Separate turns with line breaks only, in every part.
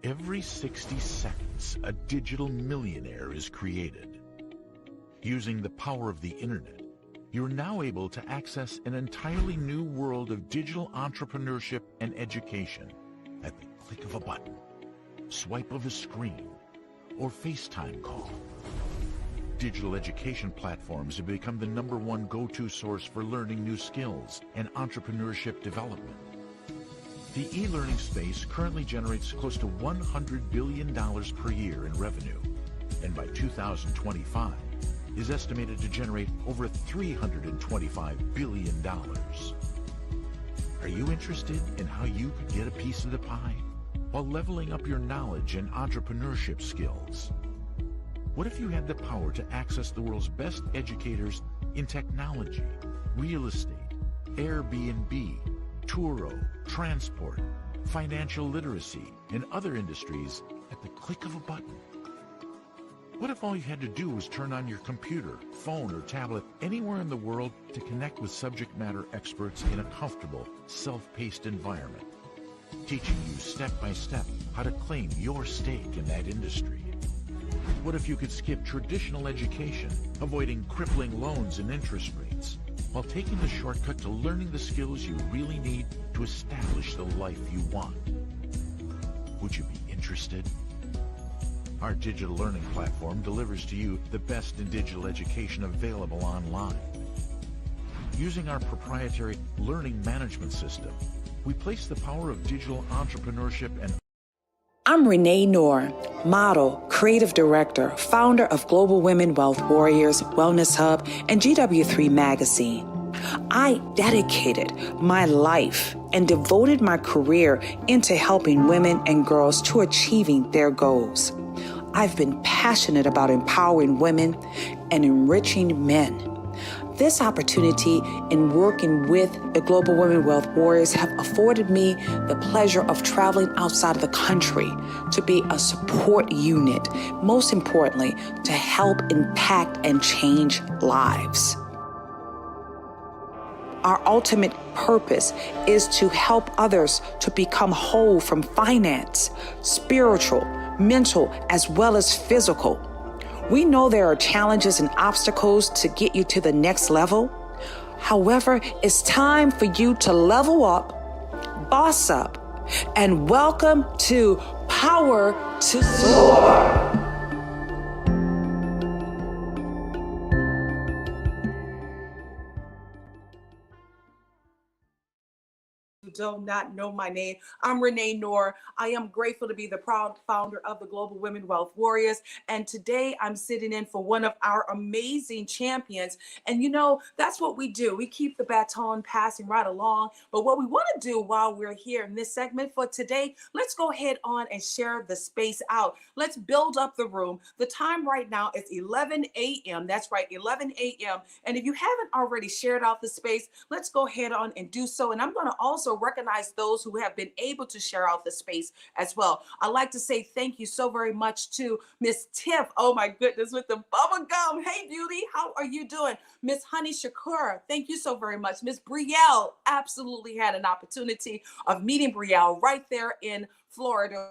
Every 60 seconds, a digital millionaire is created. Using the power of the internet, you're now able to access an entirely new world of digital entrepreneurship and education at the click of a button, swipe of a screen, or FaceTime call. Digital education platforms have become the #1 go-to source for learning new skills and entrepreneurship development. The e-learning space currently generates close to $100 billion per year in revenue, and by 2025 is estimated to generate over $325 billion. Are you interested in how you could get a piece of the pie while leveling up your knowledge and entrepreneurship skills? What if you had the power to access the world's best educators in technology, real estate, Airbnb, Turo, transport, financial literacy, and other industries at the click of a button? What if all you had to do was turn on your computer, phone, or tablet anywhere in the world to connect with subject matter experts in a comfortable, self-paced environment, teaching you step by step how to claim your stake in that industry? What if you could skip traditional education, avoiding crippling loans and interest rates, while taking the shortcut to learning the skills you really need to establish the life you want? Would you be interested? Our digital learning platform delivers to you the best in digital education available online. Using our proprietary learning management system, we place the power of digital entrepreneurship and
I'm Renee Knorr, model, creative director, founder of Global Women Wealth Warriors, Wellness Hub, and GW3 Magazine. I dedicated my life and devoted my career into helping women and girls to achieving their goals. I've been passionate about empowering women and enriching men. This opportunity in working with the Global Women Wealth Warriors have afforded me the pleasure of traveling outside of the country to be a support unit, most importantly, to help impact and change lives. Our ultimate purpose is to help others to become whole from finance, spiritual, mental, as well as physical. We know there are challenges and obstacles to get you to the next level. However, it's time for you to level up, boss up, and welcome to Power to Soar. Do not know my name. I'm Renee Knorr. I am grateful to be the proud founder of the Global Women Wealth Warriors. And today I'm sitting in for one of our amazing champions. And you know, that's what we do. We keep the baton passing right along. But what we want to do while we're here in this segment for today, let's go ahead on and share the space out. Let's build up the room. The time right now is 11 a.m. That's right, 11 a.m. And if you haven't already shared out the space, let's go ahead on and do so. And I'm going to also recognize those who have been able to share out the space as well. I'd like to say thank you so very much to Miss Tiff. Oh my goodness, with the bubble gum. Hey, beauty, how are you doing? Miss Honey Shakur, thank you so very much. Miss Brielle, absolutely had an opportunity of meeting Brielle right there in Florida.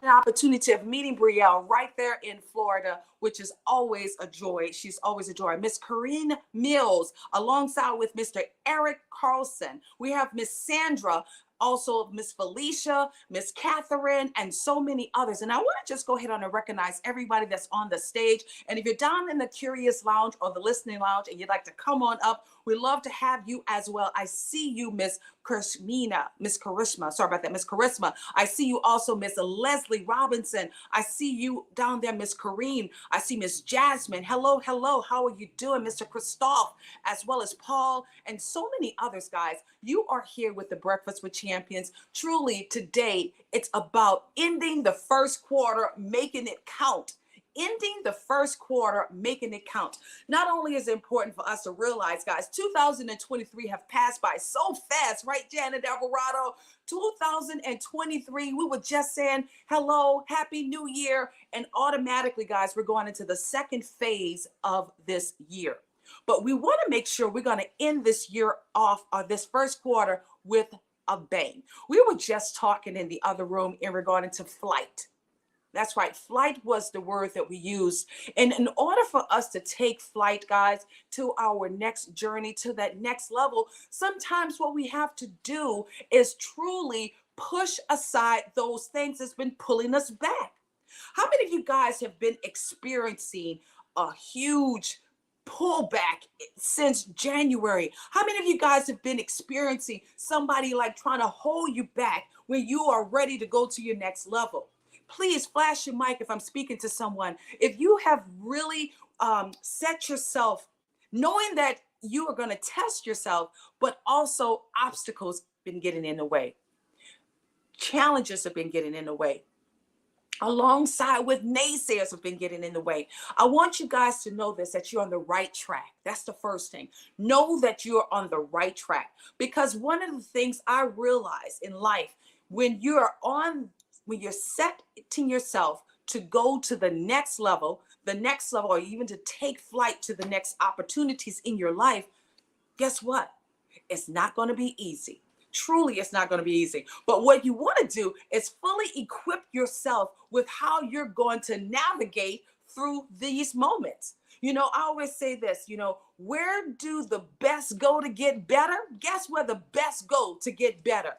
An opportunity of meeting Brielle right there in Florida, which is always a joy. She's always a joy. Miss Corinne Mills, alongside with Mr. Eric Carlson. We have Miss Sandra, also Miss Felicia, Miss Catherine, and so many others. And I want to just go ahead and recognize everybody that's on the stage. And if you're down in the Curious Lounge or the Listening Lounge and you'd like to come on up, we'd love to have you as well. I see you, Miss Charisma. Sorry about that, Miss Charisma. I see you also, Miss Leslie Robinson. I see you down there, Miss Corrine. I see Miss Jasmine. Hello, hello. How are you doing, Mr. Christophe, as well as Paul, and so many others, guys. You are here with the Breakfast with Champions. Truly, today, it's about ending the first quarter, making it count. Ending the first quarter, making it count. Not only is it important for us to realize, guys, 2023 have passed by so fast, right, Janet Alvarado? 2023, we were just saying hello, happy new year, and automatically, guys, we're going into the second phase of this year. But we want to make sure we're going to end this year off, this first quarter, with a bang. We were just talking in the other room in regard to flight. That's right. Flight was the word that we used. And in order for us to take flight, guys, to our next journey, to that next level, sometimes what we have to do is truly push aside those things that's been pulling us back. How many of you guys have been experiencing a huge pullback since January? How many of you guys have been experiencing somebody like trying to hold you back when you are ready to go to your next level? Please flash your mic if I'm speaking to someone. If you have really set yourself, knowing that you are going to test yourself, but also obstacles been getting in the way. Challenges have been getting in the way. Alongside with naysayers have been getting in the way. I want you guys to know this, that you're on the right track. That's the first thing. Know that you're on the right track. Because one of the things I realize in life, when you're setting yourself to go to the next level, or even to take flight to the next opportunities in your life, guess what? It's not going to be easy. Truly, it's not going to be easy. But what you want to do is fully equip yourself with how you're going to navigate through these moments. You know, I always say this, where do the best go to get better? Guess where the best go to get better?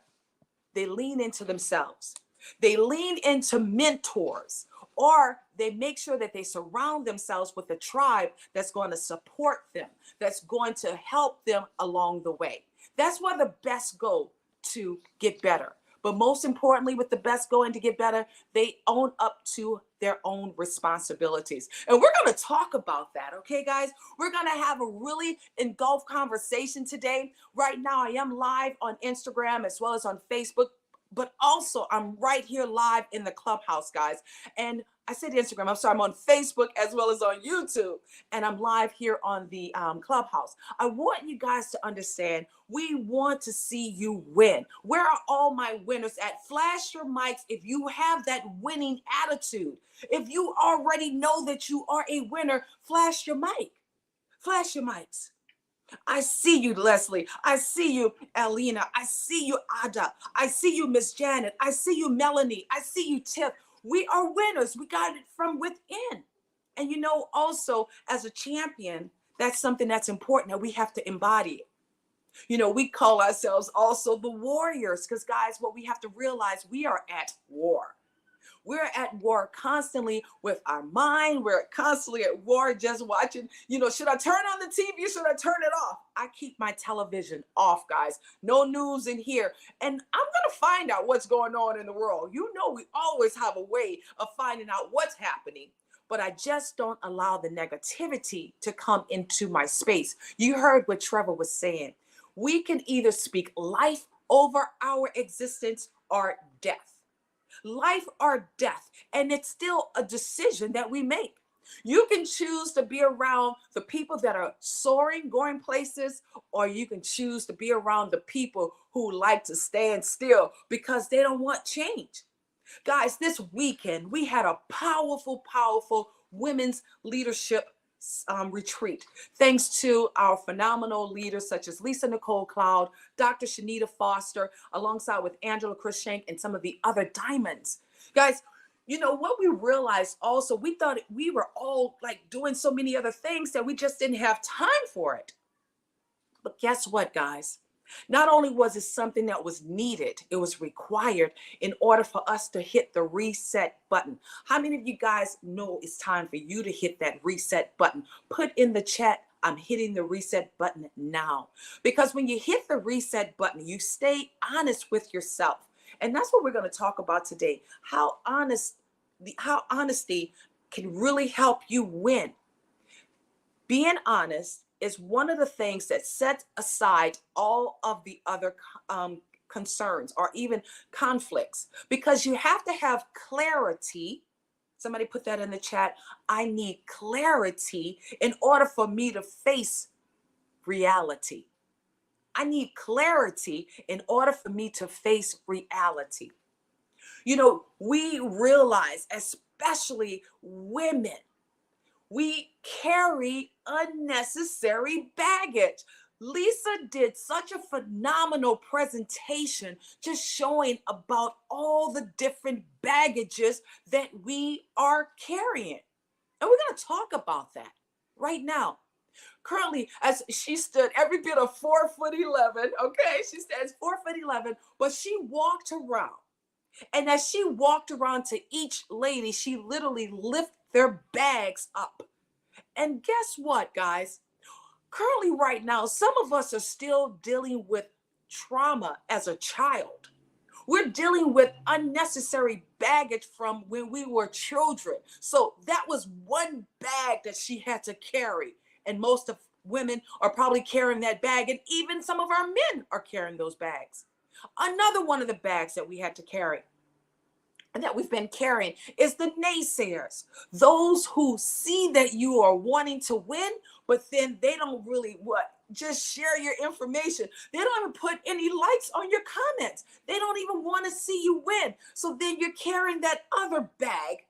They lean into themselves. They lean into mentors, or they make sure that they surround themselves with a tribe that's going to support them, that's going to help them along the way. That's where the best go to get better. But most importantly, with the best going to get better, they own up to their own responsibilities. And we're going to talk about that, okay, guys? We're going to have a really engulfed conversation today. Right now, I am live on Instagram as well as on Facebook, but also I'm right here live in the Clubhouse, guys. And I said Instagram, I'm sorry, I'm on Facebook as well as on YouTube, and I'm live here on the Clubhouse. I want you guys to understand, we want to see you win. Where are all my winners at? Flash your mics if you have that winning attitude. If you already know that you are a winner, flash your mic. Flash your mics. I see you, Leslie. I see you, Alina. I see you, Ada. I see you, Miss Janet. I see you, Melanie. I see you, Tiff. We are winners. We got it from within. And also as a champion, that's something that's important that we have to embody. We call ourselves also the warriors, because guys, what we have to realize, we are at war. We're at war constantly with our mind. We're constantly at war just watching, should I turn on the TV? Should I turn it off? I keep my television off, guys. No news in here. And I'm going to find out what's going on in the world. We always have a way of finding out what's happening. But I just don't allow the negativity to come into my space. You heard what Trevor was saying. We can either speak life over our existence or death. Life or death, and it's still a decision that we make. You can choose to be around the people that are soaring, going places, or you can choose to be around the people who like to stand still because they don't want change. Guys, this weekend we had a powerful women's leadership retreat. Thanks to our phenomenal leaders such as Lisa Nicole Cloud, Dr. Shanita Foster, alongside with Angela Cruikshank and some of the other diamonds. Guys, what we realized also, we thought we were all like doing so many other things that we just didn't have time for it. But guess what, guys? Not only was it something that was needed, it was required in order for us to hit the reset button. How many of you guys know it's time for you to hit that reset button? Put in the chat, I'm hitting the reset button now. Because when you hit the reset button, you stay honest with yourself. And that's what we're going to talk about today. How honesty can really help you win. Being honest is one of the things that sets aside all of the other concerns or even conflicts, because you have to have clarity. Somebody put that in the chat. I need clarity in order for me to face reality. I need clarity in order for me to face reality. We realize, especially women, we carry unnecessary baggage. Lisa did such a phenomenal presentation just showing about all the different baggages that we are carrying. And we're going to talk about that right now. Currently, as she stood every bit of 4'11", okay? She stands 4'11", but she walked around. And as she walked around to each lady, she literally lifted their bags up. And guess what, guys? Currently, right now, some of us are still dealing with trauma as a child. We're dealing with unnecessary baggage from when we were children. So that was one bag that she had to carry. And most of women are probably carrying that bag. And even some of our men are carrying those bags. Another one of the bags that we had to carry and that we've been carrying is the naysayers. Those who see that you are wanting to win, but then they don't really just share your information. They don't even put any likes on your comments. They don't even want to see you win. So then you're carrying that other bag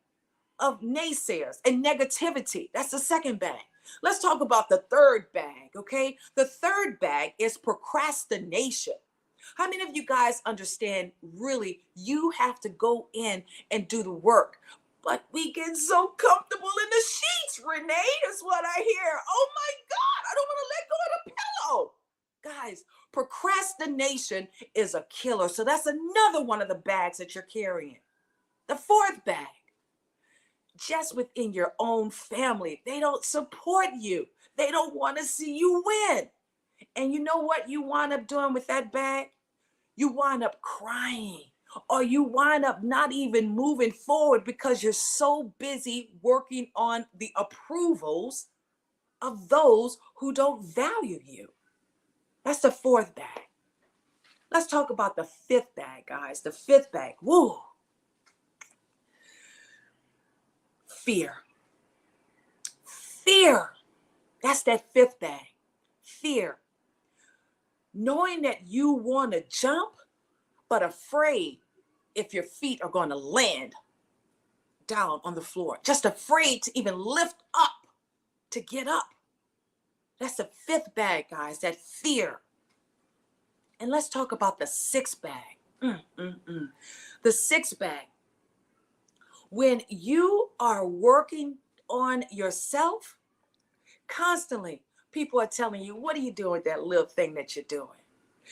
of naysayers and negativity. That's the second bag. Let's talk about the third bag, okay? The third bag is procrastination. How many of you guys understand really you have to go in and do the work? But we get so comfortable in the sheets, Renee, is what I hear. Oh my God, I don't want to let go of the pillow. Guys, procrastination is a killer. So that's another one of the bags that you're carrying. The fourth bag, just within your own family, they don't support you. They don't want to see you win. And you know what you wind up doing with that bag? You wind up crying, or you wind up not even moving forward because you're so busy working on the approvals of those who don't value you. That's the fourth bag. Let's talk about the fifth bag, guys. The fifth bag. Woo. Fear. Fear. That's that fifth bag. Fear. Knowing that you want to jump, but afraid if your feet are going to land down on the floor. Just afraid to even lift up, to get up. That's the fifth bag, guys, that fear. And let's talk about the sixth bag. The sixth bag. When you are working on yourself, constantly, people are telling you, what are you doing with that little thing that you're doing?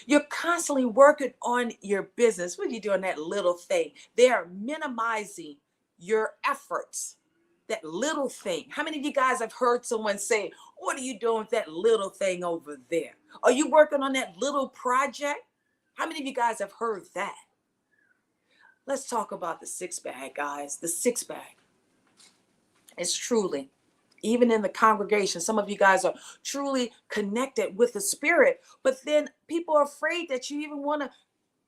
You're constantly working on your business. What are you doing that little thing? They are minimizing your efforts. That little thing. How many of you guys have heard someone say, what are you doing with that little thing over there? Are you working on that little project? How many of you guys have heard that? Let's talk about the sixth bag, guys. The sixth bag is truly, even in the congregation, some of you guys are truly connected with the Spirit, but then people are afraid that you even want to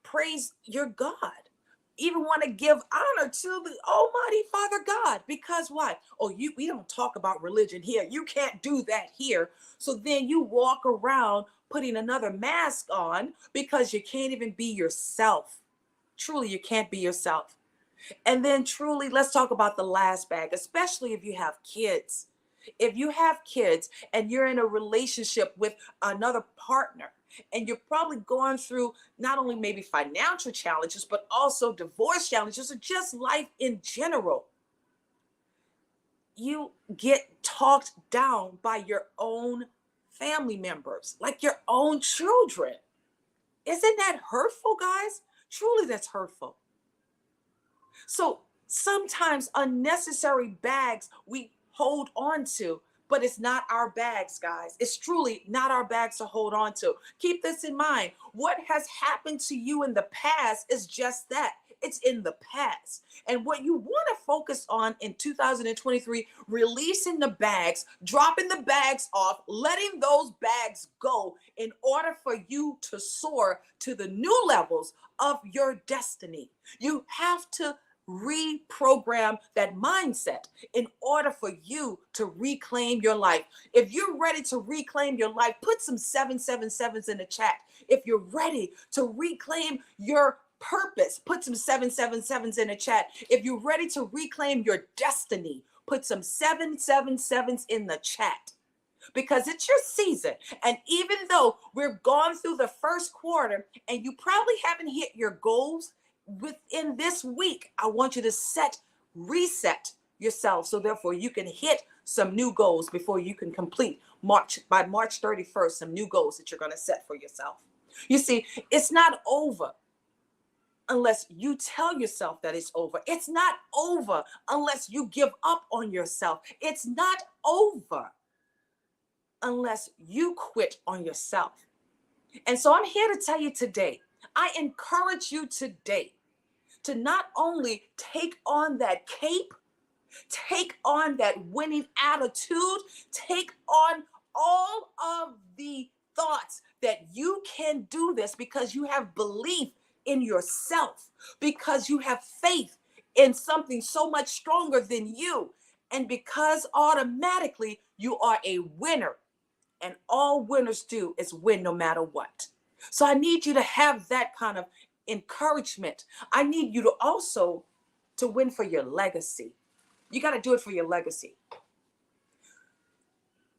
praise your God, even want to give honor to the Almighty Father God. Because why? Oh, we don't talk about religion here. You can't do that here. So then you walk around putting another mask on because you can't even be yourself. Truly, you can't be yourself. And then truly, let's talk about the last bag, especially if you have kids. If you have kids and you're in a relationship with another partner, and you're probably going through not only maybe financial challenges, but also divorce challenges or just life in general, you get talked down by your own family members, like your own children. Isn't that hurtful, guys? Truly, that's hurtful. So sometimes unnecessary bags we hold on to, but it's not our bags, guys. It's truly not our bags to hold on to. Keep this in mind. What has happened to you in the past is just that. It's in the past. And what you want to focus on in 2023, releasing the bags, dropping the bags off, letting those bags go in order for you to soar to the new levels of your destiny. You have to reprogram that mindset in order for you to reclaim your life. If you're ready to reclaim your life, put some 777s in the chat. If you're ready to reclaim your purpose, put some 777s in the chat. If you're ready to reclaim your destiny, put some 777s in the chat. because it's your season. And even though we're gone through the first quarter and you probably haven't hit your goals within this week, I want you to reset yourself, so therefore you can hit some new goals before you can complete by March 31st, some new goals that you're going to set for yourself. You see, it's not over unless you tell yourself that it's over. It's not over unless you give up on yourself. It's not over unless you quit on yourself. And so I'm here to tell you today, I encourage you today to not only take on that cape, take on that winning attitude, take on all of the thoughts that you can do this because you have belief in yourself, because you have faith in something so much stronger than you, and because automatically you are a winner, and all winners do is win no matter what. So I need you to have that kind of encouragement. I need you to also to win for your legacy. You got to do it for your legacy.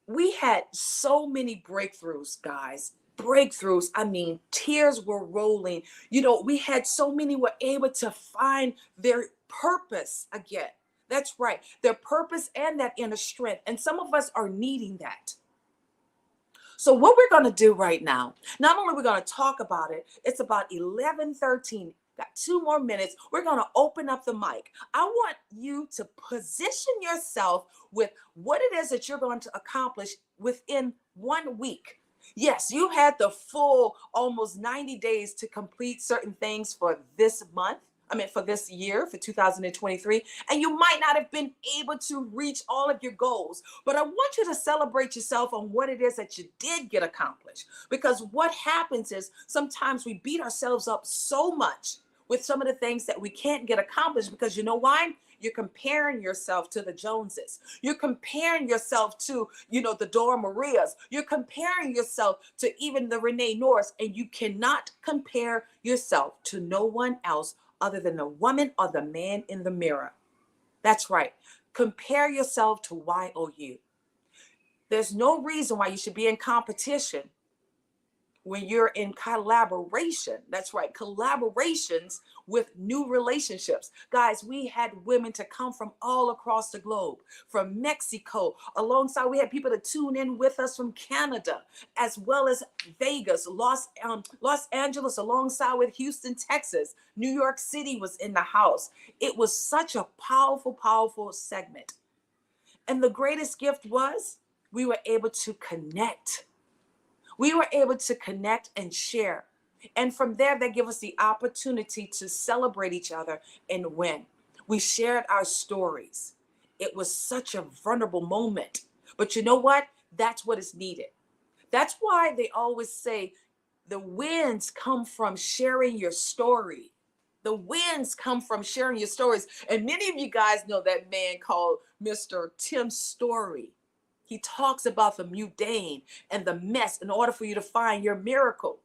We had so many breakthroughs, guys. Breakthroughs. I mean, tears were rolling. You know, we had so many were able to find their purpose again. That's right. Their purpose and that inner strength. And some of us are needing that. So what we're going to do right now, not only are we going to talk about it, it's about 11:13. Got 2 more minutes. We're going to open up the mic. I want you to position yourself with what it is that you're going to accomplish within 1 week. Yes, you had the full almost 90 days to complete certain things for this month. For this year, for 2023, and you might not have been able to reach all of your goals, but I want you to celebrate yourself on what it is that you did get accomplished. Because what happens is sometimes we beat ourselves up so much with some of the things that we can't get accomplished, because you know why? You're comparing yourself to the Joneses. You're comparing yourself to, the Dora Marias. You're comparing yourself to even the Renee Knorrs, and you cannot compare yourself to no one else other than the woman or the man in the mirror. That's right. Compare yourself to YOU. There's no reason why you should be in competition when you're in collaboration. That's right. Collaborations with new relationships. Guys, we had women to come from all across the globe, from Mexico. Alongside, we had people to tune in with us from Canada, as well as Vegas, Los Angeles, alongside with Houston, Texas. New York City was in the house. It was such a powerful, powerful segment. And the greatest gift was we were able to connect. We were able to connect and share. And from there, that gave us the opportunity to celebrate each other and win. We shared our stories. It was such a vulnerable moment. But you know what? That's what is needed. That's why they always say the wins come from sharing your story. The wins come from sharing your stories. And many of you guys know that man called Mr. Tim Story. He talks about the mundane and the mess in order for you to find your miracle.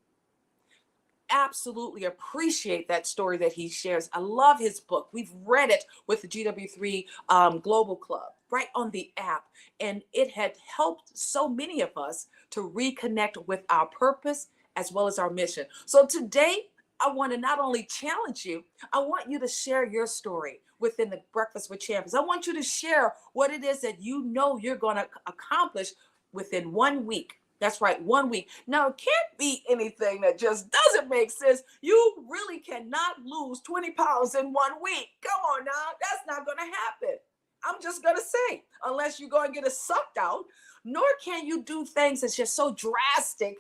Absolutely appreciate that story that he shares. I love his book. We've read it with the GW3 Global Club right on the app. And it had helped so many of us to reconnect with our purpose as well as our mission. So today, I want to not only challenge you, I want you to share your story within the Breakfast with Champions. I want you to share what it is that you know you're going to accomplish within 1 week. That's right, 1 week. Now, it can't be anything that just doesn't make sense. You really cannot lose 20 pounds in 1 week. Come on now, that's not going to happen. I'm just going to say, unless you're going to get it sucked out, nor can you do things that's just so drastic.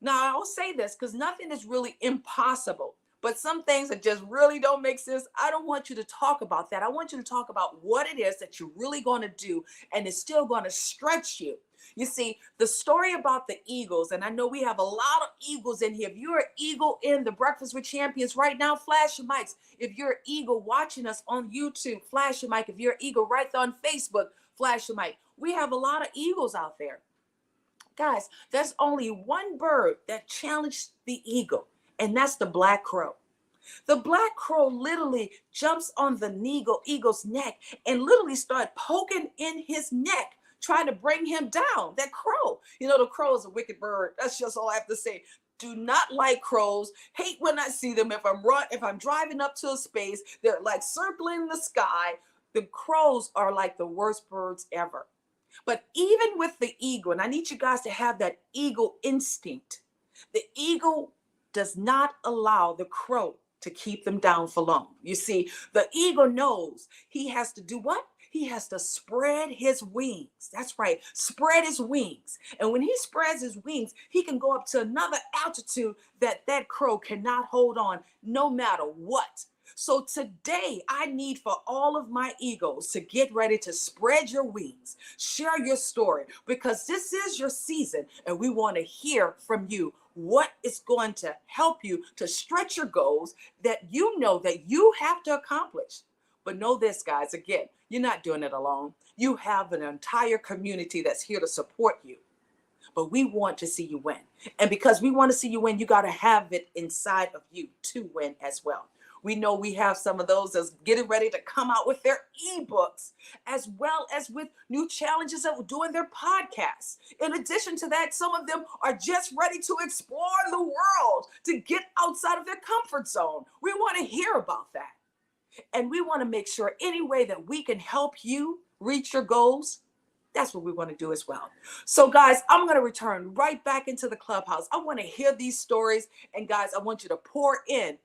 Now, I'll say this because nothing is really impossible, but some things that just really don't make sense. I don't want you to talk about that. I want you to talk about what it is that you're really going to do, and it's still going to stretch you. You see, the story about the Eagles, and I know we have a lot of Eagles in here. If you're an Eagle in the Breakfast with Champions right now, flash your mics. If you're an Eagle watching us on YouTube, flash your mic. If you're an Eagle right there on Facebook, flash your mic. We have a lot of Eagles out there. Guys, there's only one bird that challenged the eagle, and that's the black crow. The black crow literally jumps on the eagle's neck and literally started poking in his neck, trying to bring him down. That crow, you know, the crow is a wicked bird. That's just all I have to say. Do not like crows. Hate when I see them. If I'm driving up to a space, they're like circling the sky. The crows are like the worst birds ever. But even with the eagle, and I need you guys to have that eagle instinct, the eagle does not allow the crow to keep them down for long. You see, the eagle knows he has to do what? He has to spread his wings. That's right, spread his wings. And when he spreads his wings, he can go up to another altitude that crow cannot hold on, no matter what. So today, I need for all of my eagles to get ready to spread your wings, share your story, because this is your season, and we want to hear from you what is going to help you to stretch your goals that you know that you have to accomplish. But know this, guys, again, you're not doing it alone. You have an entire community that's here to support you. But we want to see you win. And because we want to see you win, you got to have it inside of you to win as well. We know we have some of those that's getting ready to come out with their ebooks, as well as with new challenges of doing their podcasts. In addition to that, some of them are just ready to explore the world, to get outside of their comfort zone. We want to hear about that. And we want to make sure any way that we can help you reach your goals, that's what we want to do as well. So guys, I'm going to return right back into the clubhouse. I want to hear these stories. And guys, I want you to pour in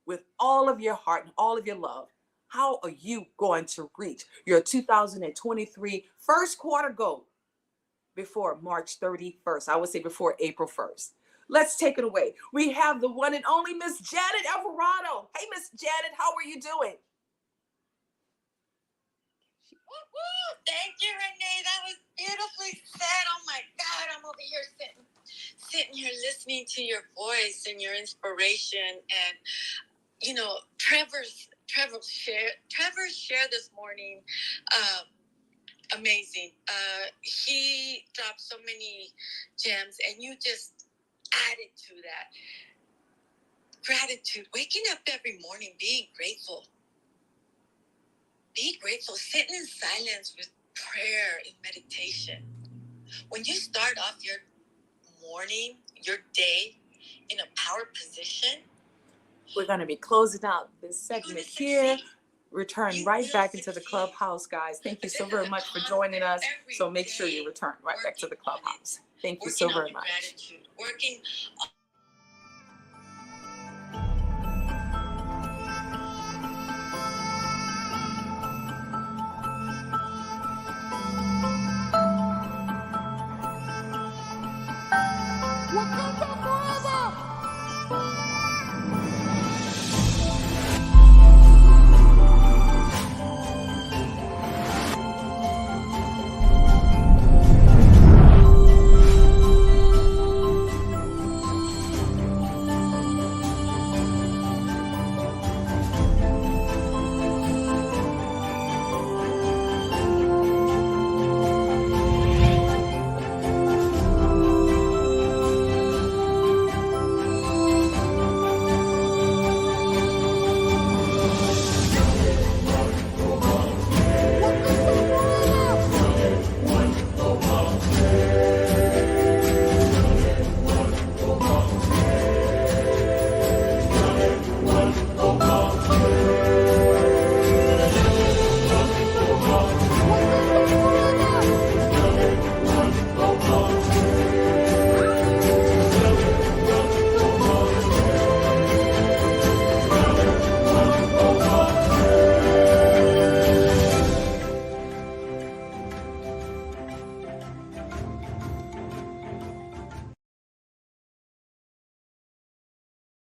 with all of your heart and all of your love. How are you going to reach your 2023 first quarter goal before March 31st? I would say before April 1st. Let's take it away. We have the one and only Miss Janet Alvarado. Hey, Miss Janet, how are you doing?
Thank you, Renee. That was beautifully said. Oh my God, I'm over here sitting here listening to your voice and your inspiration. And you know, Trevor's share this morning, amazing. He dropped so many gems, and you just added to that. Gratitude, waking up every morning, being grateful. Be grateful, sitting in silence with prayer and meditation. When you start off your morning, your day in a power position,
we're going to be closing out this segment here. Return right back into the clubhouse, guys. Thank you so very much for joining us. So make sure you return right back to the clubhouse. Thank you so very much.
Working